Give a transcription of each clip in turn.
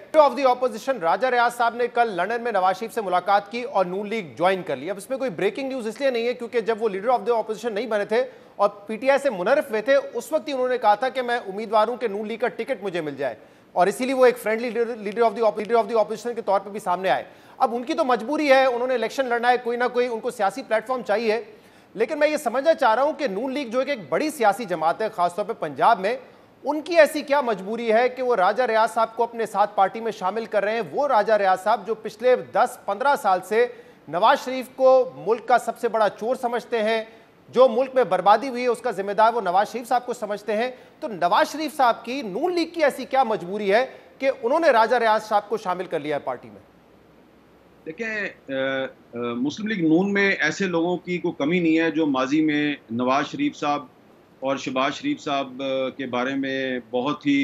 Leader of the opposition राजा रियाज साहब ने कल लंदन में नवाज शरीफ से मुलाकात की और नून लीग ज्वाइन कर ली। अब इसमें कोई ब्रेकिंग न्यूज इसलिए नहीं है क्योंकि जब वो लीडर ऑफ द ऑपोजिशन नहीं बने थे और पीटीआई से मुनर्रफ हुए थे, उस वक्त ही उन्होंने कहा था कि मैं उम्मीदवार हूं कि नून लीग का टिकट मुझे मिल जाए, और इसीलिए वो एक friendly leader of the opposition के तौर पर भी सामने आए। अब उनकी तो मजबूरी है, उन्होंने इलेक्शन लड़ना है, कोई ना कोई उनको सियासी प्लेटफॉर्म चाहिए। लेकिन मैं ये समझना चाह रहा हूं कि नून लीग जो एक बड़ी सियासी जमात है, खासतौर पर पंजाब में, उनकी ऐसी क्या मजबूरी है कि वो राजा रियाज साहब को अपने साथ पार्टी में शामिल कर रहे हैं? वो राजा रियाज साहब जो पिछले 10-15 साल से नवाज शरीफ को मुल्क का सबसे बड़ा चोर समझते हैं, जो मुल्क में बर्बादी हुई है उसका जिम्मेदार वो नवाज शरीफ साहब को समझते हैं। तो नवाज शरीफ साहब की नून लीग की ऐसी क्या मजबूरी है कि उन्होंने राजा रियाज साहब को शामिल कर लिया है पार्टी में? देखें, मुस्लिम लीग नून में ऐसे लोगों की कोई कमी नहीं है जो माजी में नवाज शरीफ साहब और शहबाज शरीफ साहब के बारे में बहुत ही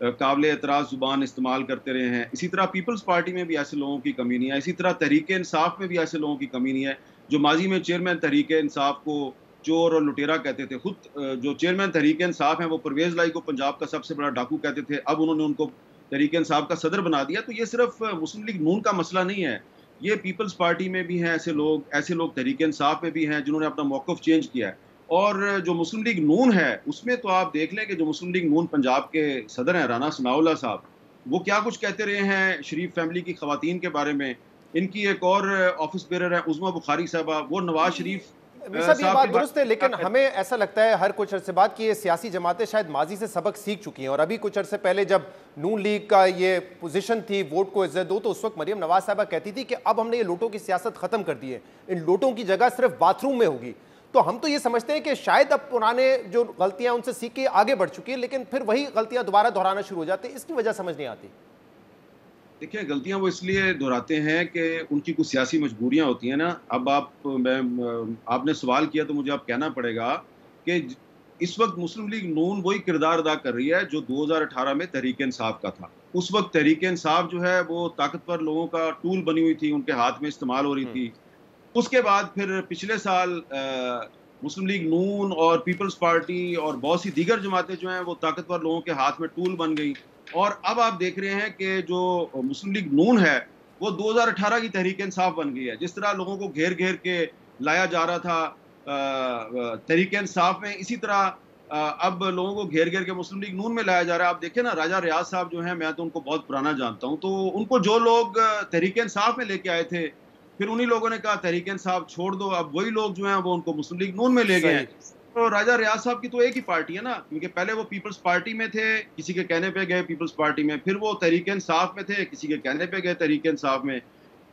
काबिल एतराज़ ज़ुबान इस्तेमाल करते रहे हैं। इसी तरह पीपल्स पार्टी में भी ऐसे लोगों की कमी नहीं है। इसी तरह तहरीक इंसाफ में भी ऐसे लोगों की कमी नहीं है जो माजी में चेयरमैन तहरीक इंसाफ को चोर और लुटेरा कहते थे। खुद जो चेयरमैन तहरीक इंसाफ हैं वो परवेज़ लाई को पंजाब का सबसे बड़ा डाकू कहते थे, अब उन्होंने उनको तहरीक इंसाफ का सदर बना दिया। तो ये सिर्फ मुस्लिम लीग नून का मसला नहीं है, ये पीपल्स पार्टी में भी हैं ऐसे लोग तहरीक इंसाफ में भी हैं जिन्होंने अपना मौक़िफ़ चेंज किया है। और जो मुस्लिम लीग नून है उसमें तो आप देख लें कि जो मुस्लिम लीग नून पंजाब के सदर हैं राना सनाउल्लाह साहब, वो क्या कुछ कहते रहे हैं शरीफ फैमिली की खवातीन के बारे में। इनकी एक और ऑफिस बेरर है उज़मा बुखारी साहबा, वो नवाज शरीफ सब ये बात दुरुस्त है, लेकिन हमें ऐसा लगता है हर कुछ अरसे बाद कि ये सियासी जमातें शायद माजी से सबक सीख चुकी हैं। और अभी कुछ अरसे पहले जब नून लीग का ये पोजीशन थी वोट को इज्जत दो, तो उस वक्त मरियम नवाज साहबा कहती थी कि अब हमने ये लोटों की सियासत खत्म कर दी है, इन लोटों की जगह सिर्फ बाथरूम में होगी। तो हम तो ये समझते हैं कि शायद अब पुराने जो गलतियां उनसे सीख के आगे बढ़ चुकी है, लेकिन फिर वही गलतियां दोबारा दोहराना शुरू हो जाती है। इसकी वजह समझ नहीं आती। देखिए, गलतियां वो इसलिए दोहराते हैं कि उनकी कुछ सियासी मजबूरियां होती हैं ना। अब आपने सवाल किया तो मुझे अब कहना पड़ेगा कि इस वक्त मुस्लिम लीग नून वही किरदार अदा कर रही है जो 2018 में तहरीक इंसाफ का था। उस वक्त तहरीक इंसाफ जो है वो ताकतवर लोगों का टूल बनी हुई थी, उनके हाथ में इस्तेमाल हो रही थी। उसके बाद फिर पिछले साल मुस्लिम लीग नून और पीपल्स पार्टी और बहुत सी दीगर जमातें जो हैं वो ताकतवर लोगों के हाथ में टूल बन गई। और अब आप देख रहे हैं कि जो मुस्लिम लीग नून है वो 2018 की तहरीक इंसाफ बन गई है। जिस तरह लोगों को घेर घेर के लाया जा रहा था तहरीक इंसाफ में, इसी तरह अब लोगों को घेर घेर के मुस्लिम लीग नून में लाया जा रहा है। आप देखें ना, राजा रियाज साहब जो हैं, मैं तो उनको बहुत पुराना जानता हूं, तो उनको जो लोग तहरीक इंसाफ में लेके आए थे, फिर उन्हीं लोगों ने कहा तहरीक इंसाफ छोड़ दो, अब वही लोग जो हैं वो उनको मुस्लिम लीग नून में ले गए हैं। तो राजा रियाज साहब की तो एक ही पार्टी है ना, क्योंकि पहले वो पीपल्स पार्टी में थे, किसी के कहने पे गए पीपल्स पार्टी में, फिर वो तहरीक इंसाफ में थे, किसी के कहने पे गए तहरीक इंसाफ में,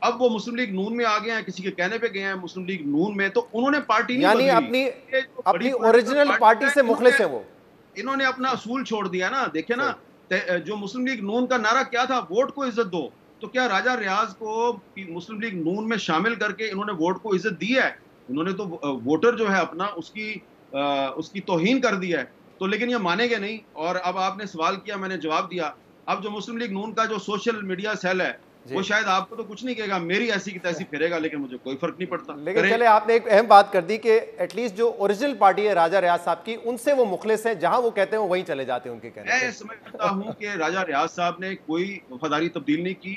अब वो मुस्लिम लीग नून में आ गए हैं, किसी के कहने पे गए हैं मुस्लिम लीग नून में। तो उन्होंने पार्टी नहीं बदली, अपनी ओरिजिनल पार्टी से मुखलिस है वो। इन्होंने अपना असूल छोड़ दिया ना। देखे ना, जो मुस्लिम लीग नून का नारा क्या था, वोट को इज्जत दो, तो क्या राजा रियाज को मुस्लिम लीग नून में शामिल करके इन्होंने वोट को इज्जत दी है? इन्होंने तो वोटर जो है अपना उसकी तौहीन कर दी है। तो लेकिन ये मानेंगे नहीं। और अब आपने सवाल किया, मैंने जवाब दिया। अब जो मुस्लिम लीग नून का जो सोशल मीडिया सेल है वो शायद आपको तो कुछ नहीं कहेगा, मेरी ऐसी की तैसी फिरेगा, लेकिन मुझे कोई फर्क नहीं पड़ता। लेकिन चले, आपने एक अहम बात कर दी कि एटलीस्ट जो ओरिजिनल पार्टी है राजा रियाज साहब की, उनसे वो मुखलिस हैं, जहां वो कहते हैं वहीं चले जाते हैं उनके कहने। मैं समझता हूं कि राजा रियाज साहब ने कोई वफादारी तब्दील नहीं की।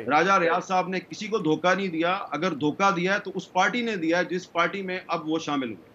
राजा रियाज साहब ने किसी को धोखा नहीं दिया। अगर धोखा दिया है तो उस पार्टी ने दिया जिस पार्टी में अब वो शामिल हुए।